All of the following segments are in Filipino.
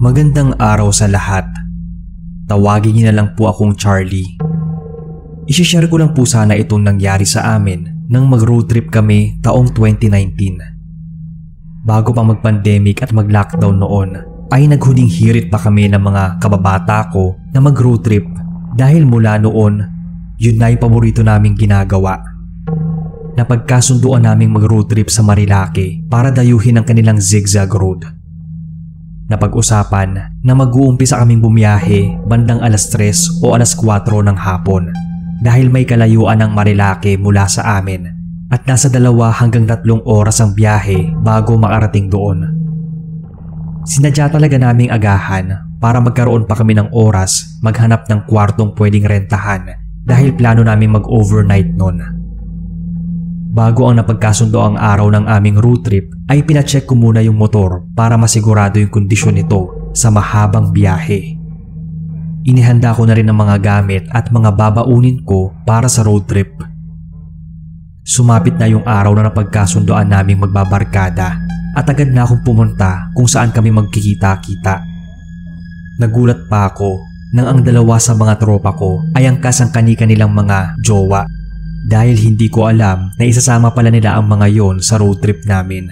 Magandang araw sa lahat. Tawagin niyo na lang po akong Charlie. Isishare ko lang po sana itong nangyari sa amin nang mag-road trip kami taong 2019. Bago pa mag-pandemic at mag-lockdown noon, ay naghuling hirit pa kami ng mga kababata ko na mag-road trip dahil mula noon, yun na yung paborito naming ginagawa. Napagkasunduan naming mag-road trip sa Marilake para dayuhin ang kanilang zigzag road. Napag-usapan na mag-uumpisa kaming bumiyahe bandang alas 3 o alas 4 ng hapon dahil may kalayuan ng Marilake mula sa amin at nasa 2 hanggang 3 oras ang biyahe bago makarating doon. Sinadya talaga naming agahan para magkaroon pa kami ng oras maghanap ng kwartong pwedeng rentahan dahil plano namin mag-overnight noon. Bago ang napagkasundo ang araw ng aming road trip ay pinacheck ko muna yung motor para masigurado yung kondisyon nito sa mahabang biyahe. Inihanda ko na rin ang mga gamit at mga babaunin ko para sa road trip. Sumapit na yung araw na napagkasundoan naming magbabarkada at agad na akong pumunta kung saan kami magkikita-kita. Nagulat pa ako nang ang 2 sa mga tropa ko ay angkas ang kani-kanilang mga jowa. Dahil hindi ko alam na isasama pala nila ang mga yon sa road trip namin.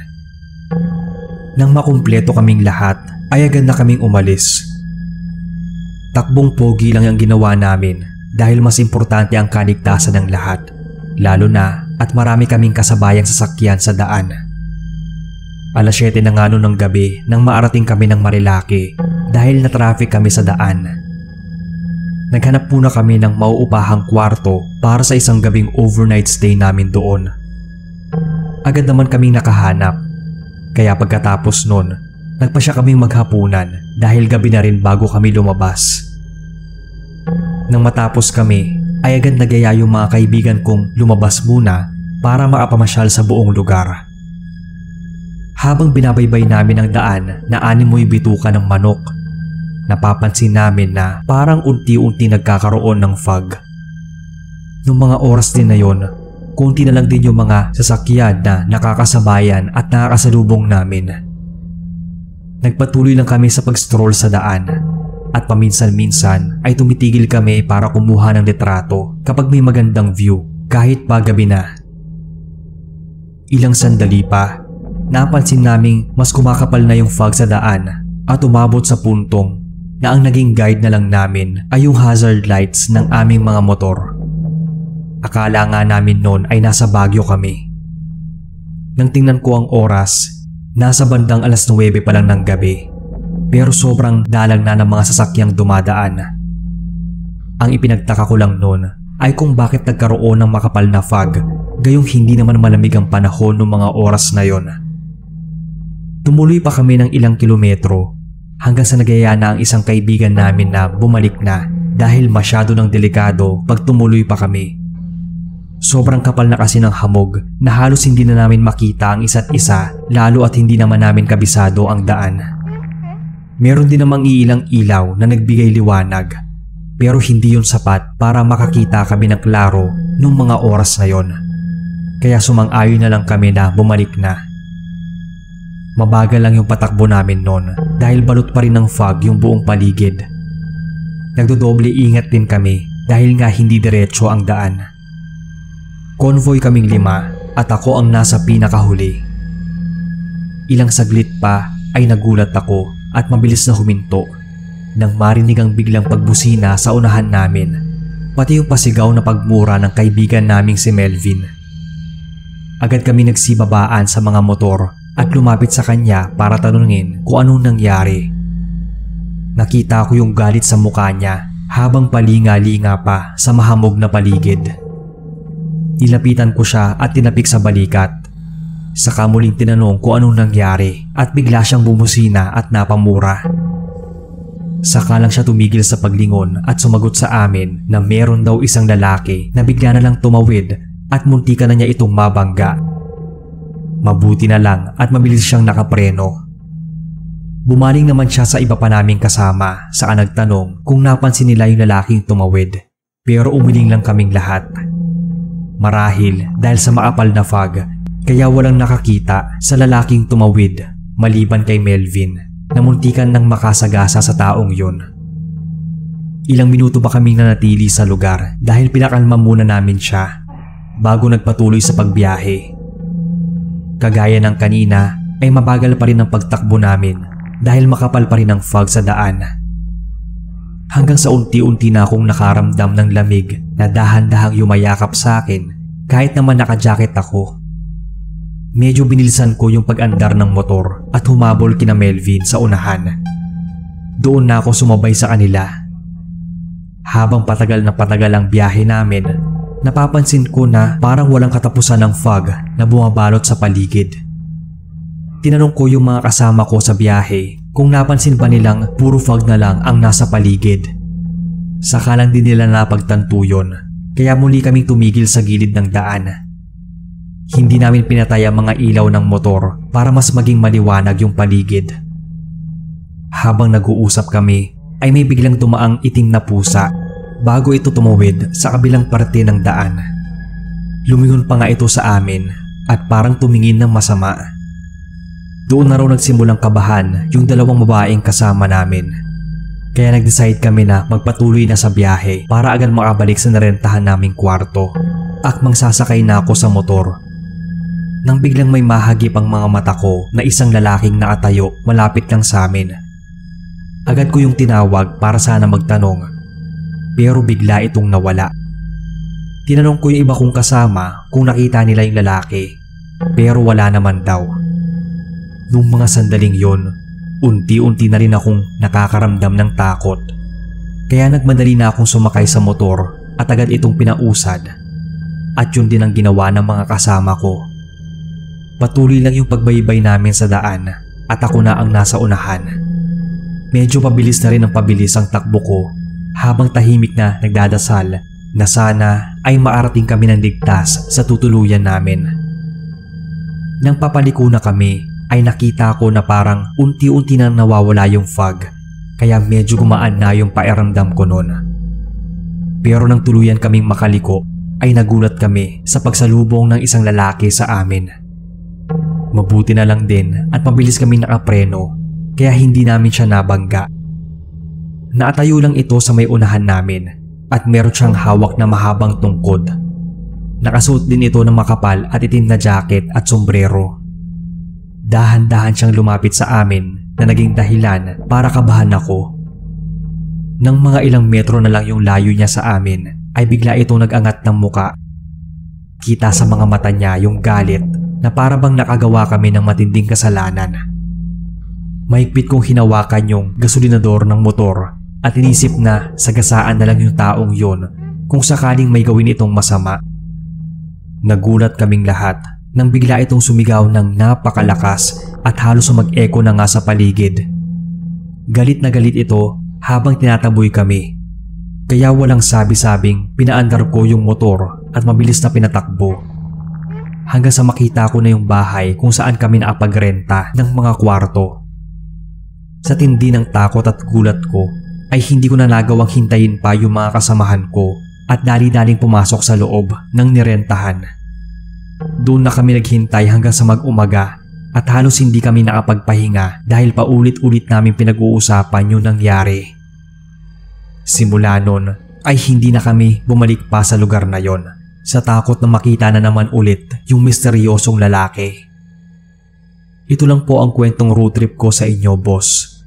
Nang makumpleto kaming lahat ay agad na kaming umalis. Takbong pogi lang ang ginawa namin dahil mas importante ang kaligtasan ng lahat, lalo na at marami kaming kasabayang sasakyan sa daan. Alas 7 na nga noon ng gabi nang maarating kami ng Marilake dahil na-traffic kami sa daan. Naghanap muna kami ng mauupahang kwarto para sa isang gabing overnight stay namin doon. Agad naman kaming nakahanap, kaya pagkatapos nun, nagpasya kaming maghapunan dahil gabi na rin bago kami lumabas. Nang matapos kami, ay agad nagaya yung mga kaibigan kong lumabas muna para makapamasyal sa buong lugar. Habang binabaybay namin ang daan na animoy bituka ng manok, napapansin namin na parang unti-unti nagkakaroon ng fog. Noong mga oras din na yon, konti na lang din yung mga sasakyan na nakakasabayan at nakakasalubong namin. Nagpatuloy lang kami sa pag-stroll sa daan at paminsan-minsan ay tumitigil kami para kumuha ng litrato kapag may magandang view kahit pa gabi na. Ilang sandali pa, napansin naming mas kumakapal na yung fog sa daan at umabot sa puntong na ang naging guide na lang namin ay yung hazard lights ng aming mga motor. Akala nga namin noon ay nasa Baguio kami. Nang tingnan ko ang oras, nasa bandang alas 9 pa lang ng gabi, pero sobrang dalang na ng mga sasakyang dumadaan. Ang ipinagtaka ko lang noon ay kung bakit nagkaroon ng makapal na fog gayong hindi naman malamig ang panahon ng mga oras na yon. Tumuloy pa kami ng ilang kilometro hanggang sa nagaya na ang isang kaibigan namin na bumalik na dahil masyado ng delikado pag tumuloy pa kami. Sobrang kapal na kasi ng hamog na halos hindi na namin makita ang isa't isa lalo at hindi naman namin kabisado ang daan. Meron din namang iilang ilaw na nagbigay liwanag pero hindi yun sapat para makakita kami ng klaro nung mga oras na yon. Kaya sumang-ayon na lang kami na bumalik na. Mabagal lang yung patakbo namin noon dahil balot pa rin ng fog yung buong paligid. Nagdodoble ingat din kami dahil nga hindi diretso ang daan. Convoy kaming 5 at ako ang nasa pinakahuli. Ilang saglit pa ay nagulat ako at mabilis na huminto nang marinig ang biglang pagbusina sa unahan namin, pati yung pasigaw na pagmura ng kaibigan naming si Melvin. Agad kami nagsibabaan sa mga motor at lumapit sa kanya para tanungin kung anong nangyari. Nakita ko yung galit sa mukha niya habang palinga-linga pa sa mahamog na paligid. Nilapitan ko siya at tinapik sa balikat. Saka muling tinanong kung anong nangyari at bigla siyang bumusina at napamura. Saka lang siya tumigil sa paglingon at sumagot sa amin na meron daw isang lalaki na bigla na lang tumawid at muntika na niya itong mabangga. Mabuti na lang at mabilis siyang nakapreno. Bumaling naman siya sa iba pa naming kasama saka nagtanong kung napansin nila yung lalaking tumawid, pero umiling lang kaming lahat. Marahil dahil sa makapal na fog kaya walang nakakita sa lalaking tumawid maliban kay Melvin na muntikan ng makasagasa sa taong yun. Ilang minuto pa kaming nanatili sa lugar dahil pinakalma muna namin siya bago nagpatuloy sa pagbiyahe. Kagaya ng kanina ay mabagal pa rin ang pagtakbo namin dahil makapal pa rin ang fog sa daan. Hanggang sa unti-unti na akong nakaramdam ng lamig na dahan-dahang yumayakap sa akin kahit naman naka-jacket ako. Medyo binilisan ko yung pag-andar ng motor at humabol kina Melvin sa unahan. Doon na ako sumabay sa kanila. Habang patagal ang biyahe namin, napapansin ko na parang walang katapusan ng fog na bumabalot sa paligid. Tinanong ko yung mga kasama ko sa biyahe kung napansin ba nilang puro fog na lang ang nasa paligid. Saka lang din nila napagtanto yun, kaya muli kaming tumigil sa gilid ng daan. Hindi namin pinatay ang mga ilaw ng motor para mas maging maliwanag yung paligid. Habang nag-uusap kami ay may biglang dumaang itim na pusa bago ito tumawid sa kabilang parte ng daan. Lumingon pa nga ito sa amin at parang tumingin ng masama. Doon na raw nagsimulang kabahan yung dalawang babaeng kasama namin. Kaya nag-decide kami na magpatuloy na sa biyahe para agad makabalik sa narentahan naming kwarto. Akmang sasakay na ako sa motor nang biglang may mahagip ang mga mata ko na isang lalaking nakatayo malapit lang sa amin. Agad ko yung tinawag para sana magtanong, pero bigla itong nawala. Tinanong ko yung iba kong kasama kung nakita nila yung lalaki, pero wala naman daw. Nung mga sandaling yon, unti-unti na rin akong nakakaramdam ng takot. Kaya nagmadali na akong sumakay sa motor at agad itong pinausad. At yun din ang ginawa ng mga kasama ko. Patuloy lang yung pagbaybay namin sa daan at ako na ang nasa unahan. Medyo pabilis na rin ang pabilis ang takbo ko habang tahimik na nagdadasal na sana ay maarating kami ng ligtas sa tutuluyan namin. Nang papaliko na kami ay nakita ko na parang unti-unti na nawawala yung fog kaya medyo gumaan na yung pakiramdam ko noon. Pero nang tuluyan kaming makaliko ay nagulat kami sa pagsalubong ng isang lalaki sa amin. Mabuti na lang din at mabilis kami nakapreno kaya hindi namin siya nabangga. Naatayo lang ito sa may unahan namin at meron siyang hawak na mahabang tungkod. Nakasuot din ito ng makapal at itim na jacket at sombrero. Dahan-dahan siyang lumapit sa amin na naging dahilan para kabahan ako. Nang mga ilang metro na lang yung layo niya sa amin ay bigla itong nag-angat ng muka. Kita sa mga mata niya yung galit na para bang nakagawa kami ng matinding kasalanan. Mahigpit kong hinawakan yung gasolinador ng motor at inisip na sagasaan na lang yung taong yon kung sakaling may gawin itong masama. Nagulat kaming lahat nang bigla itong sumigaw ng napakalakas at halos mag-echo na nga sa paligid. Galit na galit ito habang tinataboy kami. Kaya walang sabi-sabing pinaandar ko yung motor at mabilis na pinatakbo. Hanggang sa makita ko na yung bahay kung saan kami nakapagrenta ng mga kwarto. Sa tindi ng takot at gulat ko ay hindi ko na nagawang hintayin pa yung mga kasamahan ko at dali-daling pumasok sa loob ng nirentahan. Doon na kami naghintay hanggang sa mag-umaga at halos hindi kami nakapagpahinga dahil paulit-ulit namin pinag-uusapan yung nangyari. Simula nun ay hindi na kami bumalik pa sa lugar na yon sa takot na makita na naman ulit yung misteryosong lalaki. Ito lang po ang kwentong road trip ko sa inyo, boss.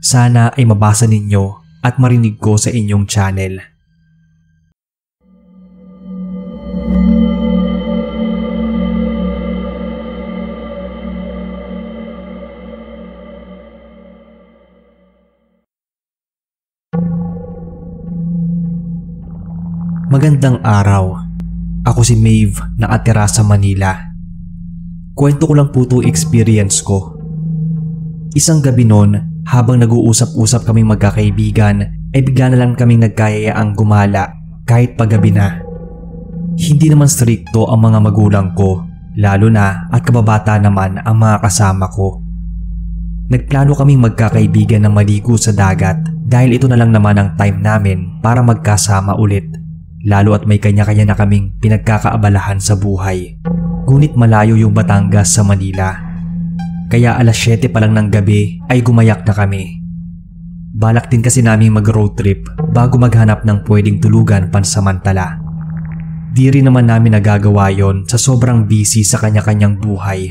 Sana ay mabasa ninyo at marinig ko sa inyong channel. Magandang araw. Ako si Maeve, nakatira sa Manila. Kwento ko lang po ito experience ko. Isang gabi noon, habang nag-uusap-usap kaming magkakaibigan, ay bigla na lang kaming nagkayayaang gumala kahit paggabi na. Hindi naman strikto ang mga magulang ko, lalo na at kababata naman ang mga kasama ko. Nagplano kaming magkakaibigan na maligo sa dagat dahil ito na lang naman ang time namin para magkasama ulit. Lalo at may kanya-kanya na kaming pinagkakaabalahan sa buhay. Ngunit malayo yung Batangas sa Manila. kaya alas 7 pa lang ng gabi ay gumayak na kami. Balak din kasi namin mag-road trip bago maghanap ng pwedeng tulugan pansamantala. Di rin naman namin nagagawa yon sa sobrang busy sa kanya-kanyang buhay.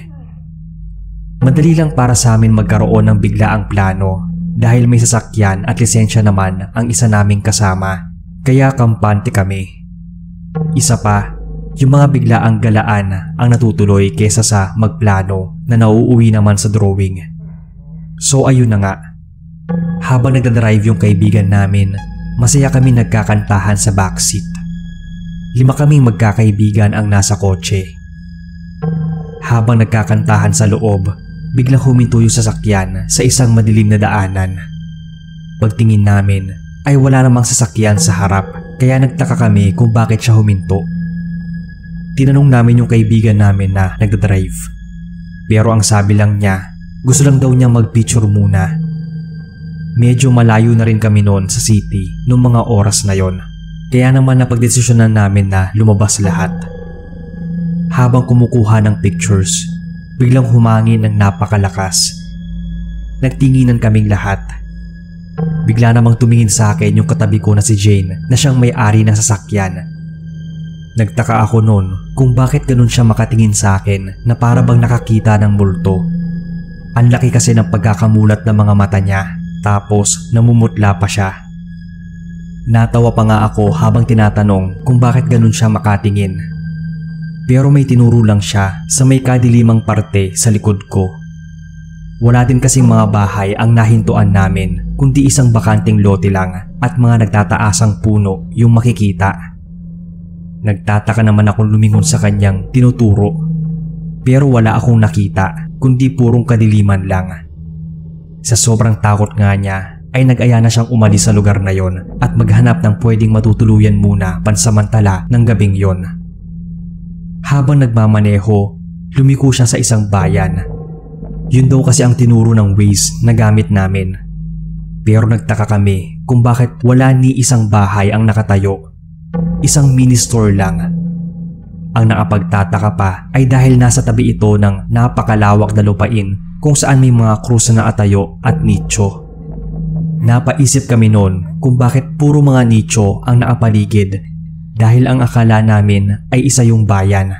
Madali lang para sa amin magkaroon ng biglaang plano dahil may sasakyan at lisensya naman ang isa naming kasama, kaya kampante kami. Isa pa, yung mga biglaang galaan ang natutuloy kesa sa magplano na nauuwi naman sa drawing. So ayun na nga. Habang nagdadrive yung kaibigan namin, masaya kami nagkakantahan sa backseat. 5 kaming magkakaibigan ang nasa kotse. Habang nagkakantahan sa loob, biglang huminto yung sasakyan sa isang madilim na daanan. Pagtingin namin ay wala namang sasakyan sa harap, kaya nagtaka kami kung bakit siya huminto. Tinanong namin yung kaibigan namin na nagdadrive. Pero ang sabi lang niya, gusto lang daw niya mag-picture muna. Medyo malayo na rin kami noon sa city noong mga oras na yon. Kaya naman napagdesisyonan namin na lumabas lahat. Habang kumukuha ng pictures, biglang humangin ng napakalakas. Nagtinginan kaming lahat. Bigla namang tumingin sa akin yung katabi ko na si Jane na siyang may-ari ng sasakyan. Nagtaka ako noon kung bakit ganun siya makatingin sa akin na para bang nakakita ng multo. Ang laki kasi ng pagkakamulat ng mga mata niya, tapos namumutla pa siya. Natawa pa nga ako habang tinatanong kung bakit ganun siya makatingin. Pero may tinuro lang siya sa may kadilimang parte sa likod ko. Wala din kasing mga bahay ang nahintuan namin, kundi isang bakanting lote lang at mga nagtataasang puno yung makikita. Nagtataka naman akong lumingon sa kanyang tinuturo. Pero wala akong nakita, kundi purong kadiliman lang. Sa sobrang takot nga niya, ay nag-aya na siyang umalis sa lugar na yon at maghanap ng pwedeng matutuluyan muna pansamantala ng gabing yon. Habang nagmamaneho, lumiko siya sa isang bayan. Yun daw kasi ang tinuro ng Waze na gamit namin. Pero nagtaka kami kung bakit wala ni isang bahay ang nakatayo. Isang mini store lang. Ang nakapagtataka pa ay dahil nasa tabi ito ng napakalawak na lupain kung saan may mga krus na atayo at nicho. Napaisip kami noon kung bakit puro mga nicho ang nakapaligid dahil ang akala namin ay isa yung bayan.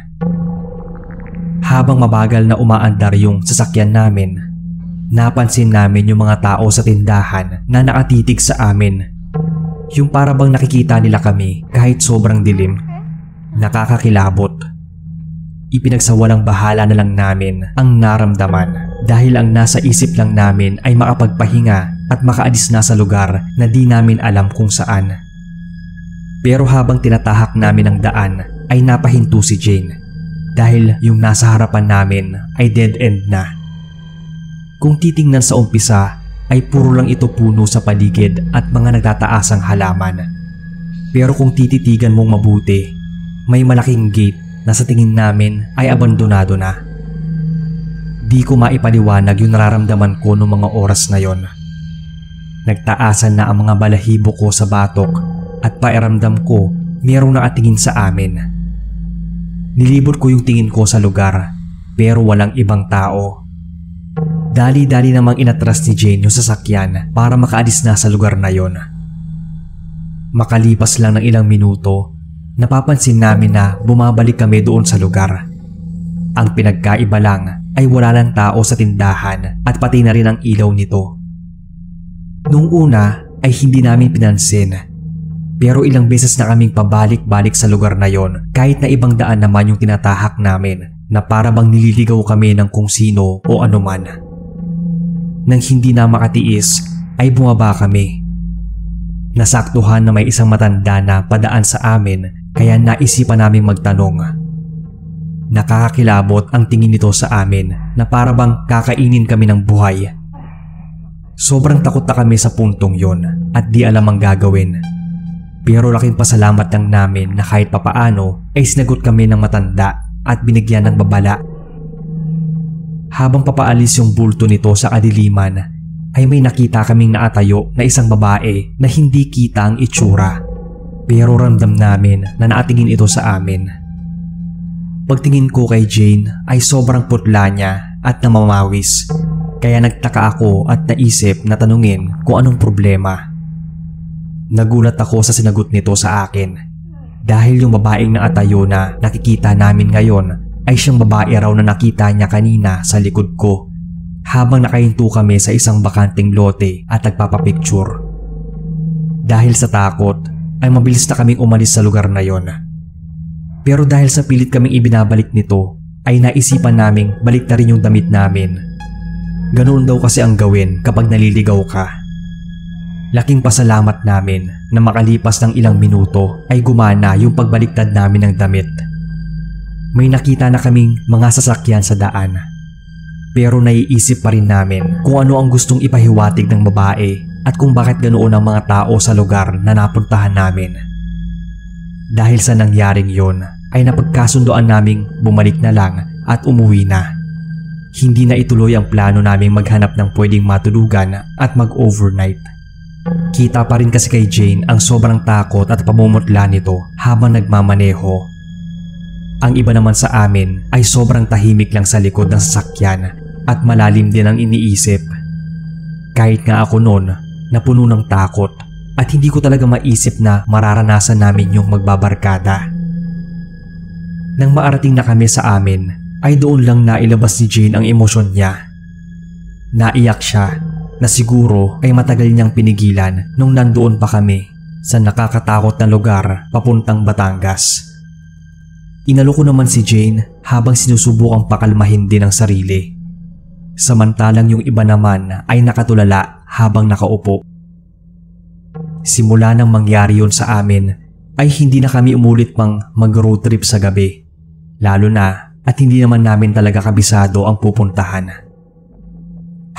Habang mabagal na umaandar yung sasakyan namin, napansin namin yung mga tao sa tindahan na nakatitig sa amin. Yung para bang nakikita nila kami kahit sobrang dilim. Nakakakilabot. Ipinagsawalang bahala na lang namin ang naramdaman dahil ang nasa isip lang namin ay makapagpahinga at makaalis na sa lugar na di namin alam kung saan. Pero habang tinatahak namin ang daan ay napahinto si Jane dahil yung nasa harapan namin ay dead end na. Kung titingnan sa umpisa ay puro lang ito puno sa paligid at mga nagtataasang halaman. Pero kung tititigan mong mabuti, may malaking gate na sa tingin namin ay abandonado na. Di ko maipaliwanag yung nararamdaman ko noong mga oras na yon. Nagtaasan na ang mga balahibo ko sa batok at pairamdam ko mayroong nakatingin sa amin. Nilibot ko yung tingin ko sa lugar pero walang ibang tao. Dali-dali namang inatras ni Jane yung sasakyan para makaalis na sa lugar na yon. Makalipas lang ng ilang minuto, napapansin namin na bumabalik kami doon sa lugar. Ang pinagkaiba lang ay wala lang tao sa tindahan at pati na rin ang ilaw nito. Noong una ay hindi namin pinansin, pero ilang beses na kaming pabalik-balik sa lugar na yon kahit na ibang daan naman yung tinatahak namin na para bang nililigaw kami ng kung sino o anuman. Nang hindi na makatiis ay bumaba kami. Nasaktuhan na may isang matanda na padaan sa amin kaya naisipan namin magtanong. Nakakakilabot ang tingin nito sa amin na para bang kakainin kami ng buhay. Sobrang takot na kami sa puntong yon at di alam ang gagawin. Pero laking pasalamat lang namin na kahit papaano ay sinagot kami ng matanda at binigyan ng babala. Habang papaalis yung bulto nito sa kadiliman ay may nakita kaming naatayo na isang babae na hindi kita ang itsura. Pero ramdam namin na nakatingin ito sa amin. Pagtingin ko kay Jane ay sobrang putla niya at namamawis. Kaya nagtaka ako at naisip na tanungin kung anong problema. Nagulat ako sa sinagot nito sa akin. Dahil yung babaeng nakatayo na nakikita namin ngayon ay siyang babae raw na nakita niya kanina sa likod ko habang nakahinto kami sa isang bakanting lote at nagpapapicture. Dahil sa takot ay mabilis na kaming umalis sa lugar na yon. Pero dahil sa pilit kaming ibinabalik nito ay naisipan naming balik na rin yung damit namin. Ganoon daw kasi ang gawin kapag naliligaw ka. Laking pasalamat namin na makalipas ng ilang minuto ay gumana yung pagbaliktad namin ng damit. May nakita na kaming mga sasakyan sa daan. Pero naiisip pa rin namin kung ano ang gustong ipahiwatig ng babae at kung bakit ganoon ang mga tao sa lugar na napuntahan namin. Dahil sa nangyaring yon ay napagkasundoan naming bumalik na lang at umuwi na. Hindi na ituloy ang plano naming maghanap ng pwedeng matulugan at mag-overnight. Kita pa rin kasi kay Jane ang sobrang takot at pamumutla nito habang nagmamaneho. Ang iba naman sa amin ay sobrang tahimik lang sa likod ng sasakyan at malalim din ang iniisip. Kahit nga ako noon na puno ng takot at hindi ko talaga maisip na mararanasan namin yung magbabarkada. Nang maarating na kami sa amin ay doon lang nailabas ni Jane ang emosyon niya. Naiyak siya na siguro ay matagal niyang pinigilan nung nandoon pa kami sa nakakatakot na lugar papuntang Batangas. Inaloko naman si Jane habang sinusubukang pakalmahin din ang sarili. Samantalang yung iba naman ay nakatulala habang nakaupo. Simula nang mangyari yun sa amin ay hindi na kami umulit pang mag-road trip sa gabi. Lalo na at hindi naman namin talaga kabisado ang pupuntahan.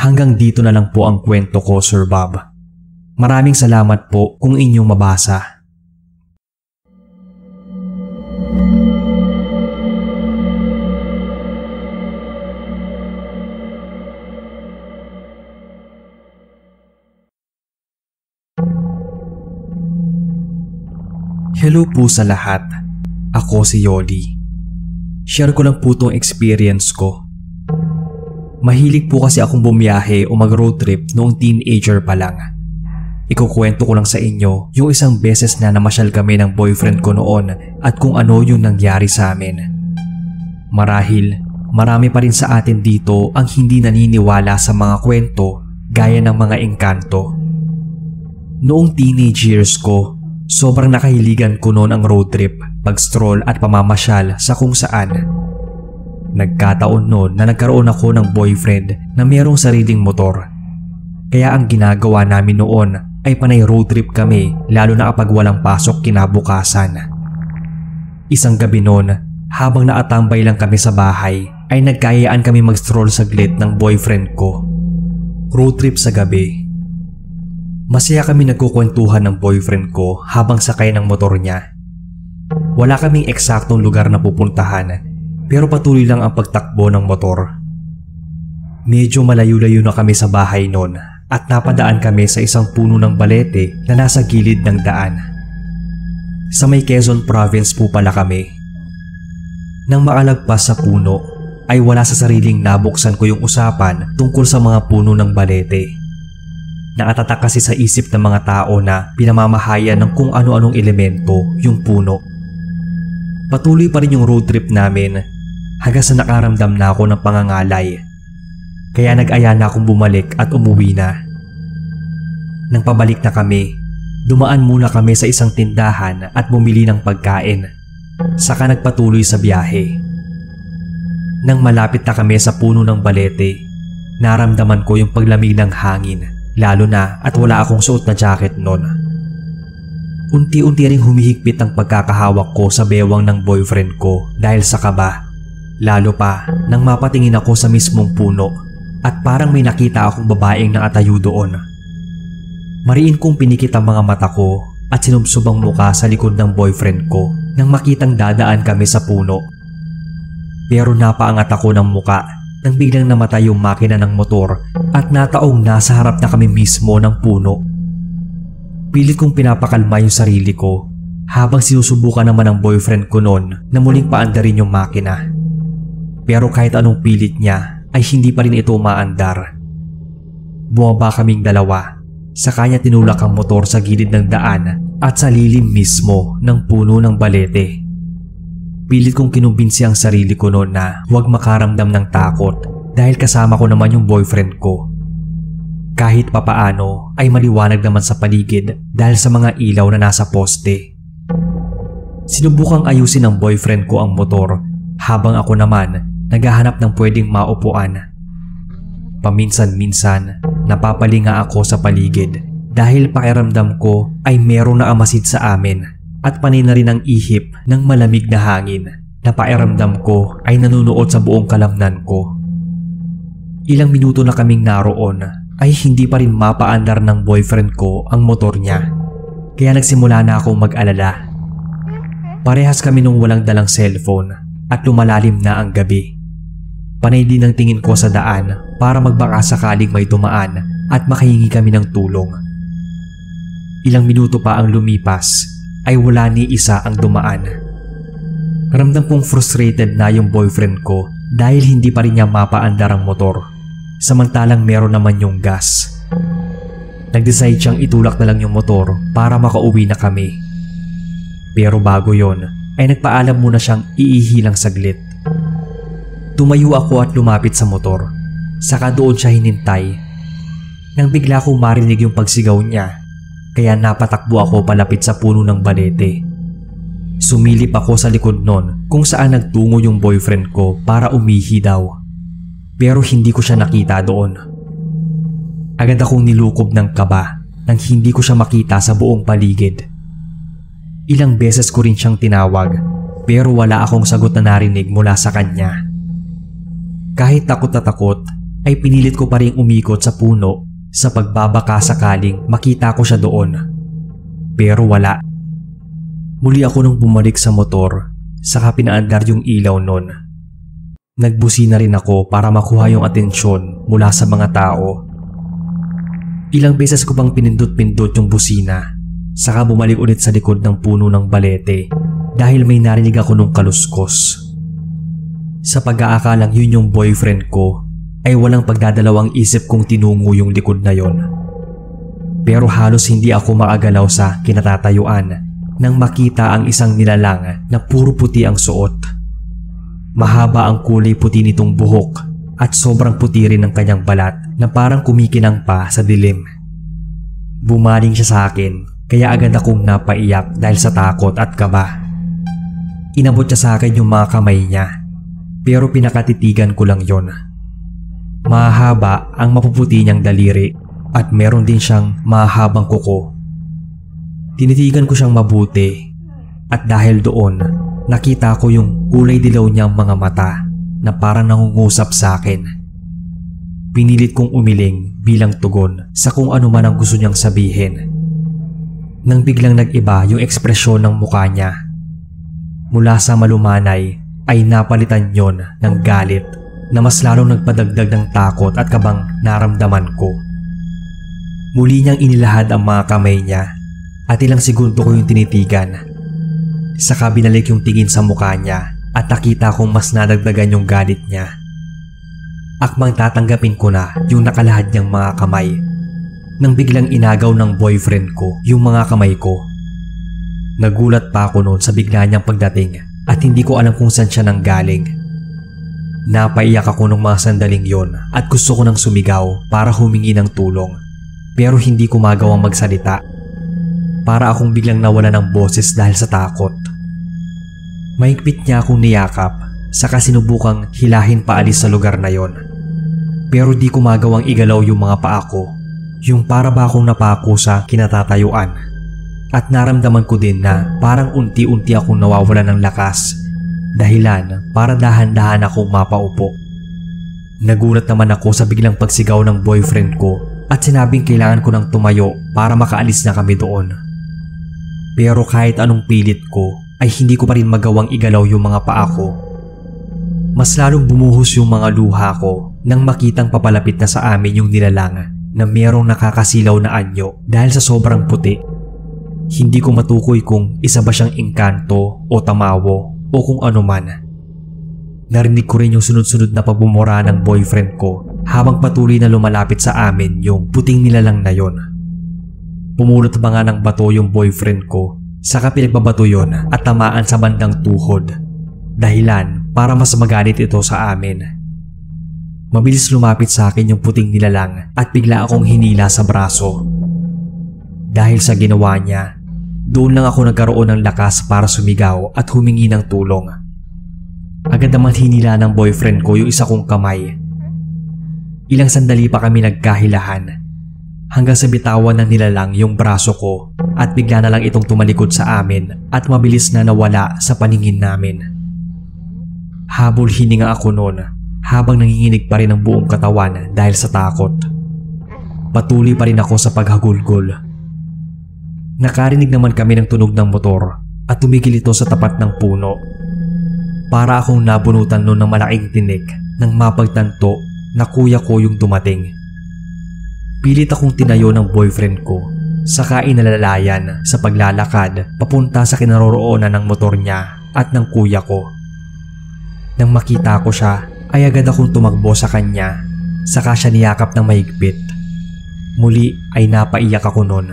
Hanggang dito na lang po ang kwento ko, Sir Bob. Maraming salamat po kung inyong mabasa. Hello po sa lahat. Ako si Yoli. Share ko lang po tong experience ko. Mahilig po kasi akong bumiyahe o mag-road trip noong teenager pa lang. Ikukwento ko lang sa inyo yung isang beses na namasyal kami ng boyfriend ko noon at kung ano yung nangyari sa amin. Marahil, marami pa rin sa atin dito ang hindi naniniwala sa mga kwento gaya ng mga engkanto. Noong teenage years ko, sobrang nakahiligan ko noon ang road trip, pag-stroll at pamamasyal sa kung saan. Nagkataon noon na nagkaroon ako ng boyfriend na mayroong sariling motor. Kaya ang ginagawa namin noon ay panay road trip kami lalo na kapag walang pasok kinabukasan. Isang gabi noon, habang nakatambay lang kami sa bahay, ay nagkayaan kami mag-stroll saglit ng boyfriend ko. Road trip sa gabi. Masaya kami nagkukwentuhan ng boyfriend ko habang sakay ng motor niya. Wala kaming eksaktong lugar na pupuntahan pero patuloy lang ang pagtakbo ng motor. Medyo malayo-layo na kami sa bahay noon at napadaan kami sa isang puno ng balete na nasa gilid ng daan. Sa may Quezon Province po pala kami. Nang makalagpas sa puno ay wala sa sariling nabuksan ko yung usapan tungkol sa mga puno ng balete. Nakatatak kasi sa isip ng mga tao na pinamamahayan ng kung ano-anong elemento yung puno. Patuloy pa rin yung road trip namin hanggang sa nakaramdam na ako ng pangangalay. Kaya nag-aya na akong bumalik at umuwi na. Nang pabalik na kami, dumaan muna kami sa isang tindahan at bumili ng pagkain. Saka nagpatuloy sa biyahe. Nang malapit na kami sa puno ng balete, naramdaman ko yung paglamig ng hangin. Lalo na at wala akong suot na jacket noon. Unti-unti ring humihigpit ang pagkakahawak ko sa bewang ng boyfriend ko dahil sa kaba. Lalo pa nang mapatingin ako sa mismong puno at parang may nakita akong babaeng nakatayo doon. Mariin kong pinikit ang mga mata ko at sinubsob ang muka sa likod ng boyfriend ko nang makitang dadaan kami sa puno. Pero napaangat ako ng muka nang biglang namatay yung makina ng motor at nataong nasa harap na kami mismo ng puno. Pilit kong pinapakalma yung sarili ko habang sinusubukan naman ng boyfriend ko noon na muling paandarin yung makina. Pero kahit anong pilit niya ay hindi pa rin ito umaandar. Bumaba kaming dalawa, saka niya tinulak ang motor sa gilid ng daan at sa lilim mismo ng puno ng balete. Pilit kong kinumbinsi ang sarili ko noon na huwag makaramdam ng takot dahil kasama ko naman yung boyfriend ko. Kahit papaano ay maliwanag naman sa paligid dahil sa mga ilaw na nasa poste. Sinubukang ayusin ng boyfriend ko ang motor habang ako naman naghahanap ng pwedeng maupuan. Paminsan-minsan napapalinga ako sa paligid dahil pakiramdam ko ay merong naamasid sa amin at panay na rin ang ihip ng malamig na hangin na pakiramdam ko ay nanunuot sa buong kalamnan ko. Ilang minuto na kaming naroon ay hindi pa rin mapaandar ng boyfriend ko ang motor niya, kaya nagsimula na akong mag-alala. Parehas kami nung walang dalang cellphone at lumalalim na ang gabi. Panay din ang tingin ko sa daan para magbaka sakaling may dumaan at makahingi kami ng tulong. Ilang minuto pa ang lumipas ay wala ni isa ang dumaan. Ramdam kong frustrated na yung boyfriend ko dahil hindi pa rin niya mapaandar ang motor, samantalang meron naman yung gas. Nag-decide siyang itulak na lang yung motor para makauwi na kami. Pero bago yon ay nagpaalam muna siyang iihilang saglit. Tumayo ako at lumapit sa motor, saka doon siya hinintay. Nang bigla kong marinig yung pagsigaw niya, kaya napatakbo ako palapit sa puno ng balete. Sumilip ako sa likod nun kung saan nagtungo yung boyfriend ko para umihi daw. Pero hindi ko siya nakita doon. Agad akong nilukob ng kaba nang hindi ko siya makita sa buong paligid. Ilang beses ko rin siyang tinawag pero wala akong sagot na narinig mula sa kanya. Kahit takot na takot ay pinilit ko pa rin umikot sa puno sa pagbabaka sakaling makita ko siya doon. Pero wala. Muli ako nung bumalik sa motor saka pinaandar yung ilaw nun. Nagbusina rin ako para makuha yung atensyon mula sa mga tao. Ilang beses ko pang pinindot-pindot yung busina saka bumalik ulit sa likod ng puno ng balete dahil may narinig ako nung kaluskos. Sa pag-aakalang yun yung boyfriend ko ay walang pagdadalawang isip kong tinungo yung likod na yon. Pero halos hindi ako makagalaw sa kinatatayuan nang makita ang isang nilalang na puro puti ang suot. Mahaba ang kulay puti nitong buhok at sobrang puti rin ang kanyang balat na parang kumikinang pa sa dilim. Bumaling siya sa akin kaya agad akong napaiyak dahil sa takot at kaba. Inabot niya sa akin yung mga kamay niya pero pinakatitigan ko lang yon. Mahaba ang mapuputi niyang daliri at meron din siyang mahabang kuko. Tinitigan ko siyang mabuti at dahil doon nakita ko yung kulay dilaw niyang mga mata na parang nangungusap sa akin. Pinilit kong umiling bilang tugon sa kung ano man ang gusto niyang sabihin. Nang biglang nag-iba yung ekspresyon ng mukha niya. Mula sa malumanay ay napalitan yon ng galit na mas lalong nagpadagdag ng takot at kabang naramdaman ko. Muli niyang inilahad ang mga kamay niya at ilang segundo ko yung tinitigan. Saka binalik yung tingin sa mukha niya at nakita kong mas nadagdagan yung galit niya. Akmang tatanggapin ko na yung nakalahad niyang mga kamay nang biglang inagaw ng boyfriend ko yung mga kamay ko. Nagulat pa ako noon sa bigla niyang pagdating at hindi ko alam kung saan siya nanggaling. Napaiyak ako nung mga sandaling yon at gusto ko nang sumigaw para humingi ng tulong pero hindi ko magawang magsalita. Para akong biglang nawala ng boses dahil sa takot. Mahigpit niya akong niyakap saka sinubukang hilahin paalis sa lugar na yon. Pero di ko magawang igalaw yung mga paa ko, yung para ba akong napako sa kinatatayuan. At naramdaman ko din na parang unti-unti akong nawawalan ng lakas, dahilan para dahan-dahan akong mapaupo. Nagulat naman ako sa biglang pagsigaw ng boyfriend ko at sinabing kailangan ko nang tumayo para makaalis na kami doon. Pero kahit anong pilit ko ay hindi ko pa rin magawang igalaw yung mga paa ko. Mas lalong bumuhos yung mga luha ko nang makitang papalapit na sa amin yung nilalang na merong nakakasilaw na anyo dahil sa sobrang puti. Hindi ko matukoy kung isa ba siyang engkanto o tamawo o kung ano man. narinig ko rin yung sunod-sunod na pagbumura ng boyfriend ko habang patuloy na lumalapit sa amin yung puting nilalang na yon. Pumulot pa nga ng bato yung boyfriend ko, saka pinagbabato yon at tamaan sa bandang tuhod. Dahilan para mas magalit ito sa amin. Mabilis lumapit sa akin yung puting nilalang at bigla akong hinila sa braso. Dahil sa ginawa niya, doon lang ako nagkaroon ng lakas para sumigaw at humingi ng tulong. Agad naman hinila ng boyfriend ko yung isa kong kamay. Ilang sandali pa kami nagkahilahan hanggang sa bitawan ng nilalang yung braso ko at bigla na lang itong tumalikod sa amin at mabilis na nawala sa paningin namin. Habol hininga ako noon habang nanginginig pa rin ang buong katawan dahil sa takot. Patuloy pa rin ako sa paghagulgol. Nakarinig naman kami ng tunog ng motor at tumigil ito sa tapat ng puno. Para akong nabunutan noon ng malaking tinik nang mapagtanto na kuya ko yung dumating. Pilit akong tinayo ng boyfriend ko, saka inalalayan sa paglalakad papunta sa kinaroroonan ng motor niya at ng kuya ko. Nang makita ko siya ay agad akong tumakbo sa kanya, saka siya niyakap ng mahigpit. Muli ay napaiyak ako noon.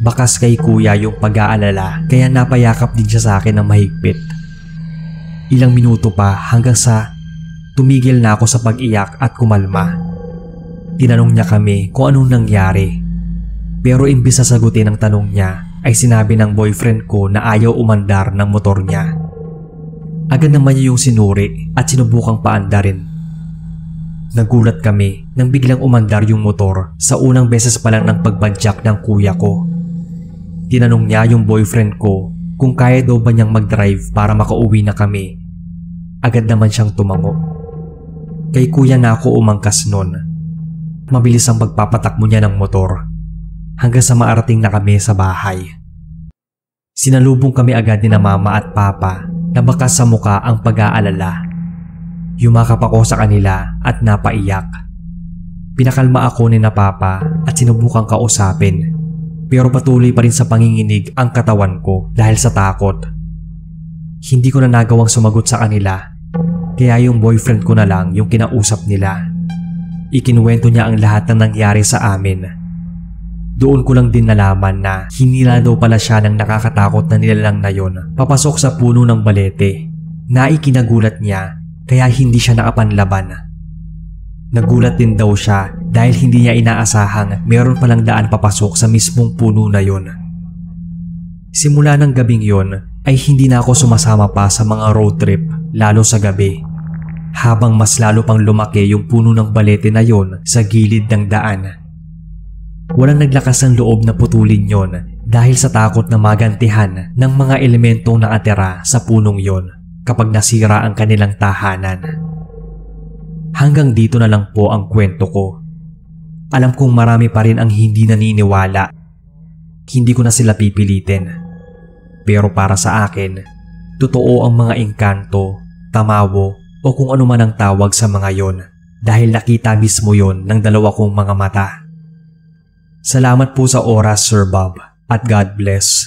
Bakas kay kuya yung pag-aalala kaya napayakap din siya sa akin ng mahigpit. Ilang minuto pa hanggang sa tumigil na ako sa pag-iyak at kumalma. Tinanong niya kami kung anong nangyari. Pero imbis na sagutin ang tanong niya ay sinabi ng boyfriend ko na ayaw umandar ng motor niya. Agad naman niya yung sinuri at sinubukang paandarin. Nagulat kami nang biglang umandar yung motor sa unang beses pa lang ng pagbadyak ng kuya ko. Tinanong niya yung boyfriend ko kung kaya daw ba niyang mag-drive para makauwi na kami. Agad naman siyang tumango. Kay kuya na ako umangkas nun. Mabilis ang pagpapatakbo niya ng motor hanggang sa maarating na kami sa bahay. Sinalubong kami agad ni na mama at papa na bakas sa muka ang pag-aalala. Yumakap ako sa kanila at napaiyak. Pinakalma ako ni na papa at sinubukang kausapin. Pero patuloy pa rin sa panginginig ang katawan ko dahil sa takot. Hindi ko na nagawang sumagot sa kanila, kaya yung boyfriend ko na lang yung kinausap nila. Ikinuwento niya ang lahat ng nangyari sa amin. Doon ko lang din nalaman na hinila daw pala siya ng nakakatakot na nilalang na yon papasok sa puno ng balete na ikinagulat niya kaya hindi siya nakapanlaban. Nagulat din daw siya dahil hindi niya inaasahang meron palang daan papasok sa mismong puno na yon. Simula ng gabing yon ay hindi na ako sumasama pa sa mga road trip lalo sa gabi. Habang mas lalo pang lumaki yung puno ng balete na yon sa gilid ng daan. Walang naglakas ng loob na putulin yon dahil sa takot na magantihan ng mga elementong nakatira sa punong yon kapag nasira ang kanilang tahanan. Hanggang dito na lang po ang kwento ko. Alam kong marami pa rin ang hindi naniniwala. Hindi ko na sila pipilitin. Pero para sa akin, totoo ang mga engkanto, tamawo o kung ano man ang tawag sa mga yon dahil nakita mismo yon ng dalawa kong mga mata. Salamat po sa oras, Sir Bob, at God bless.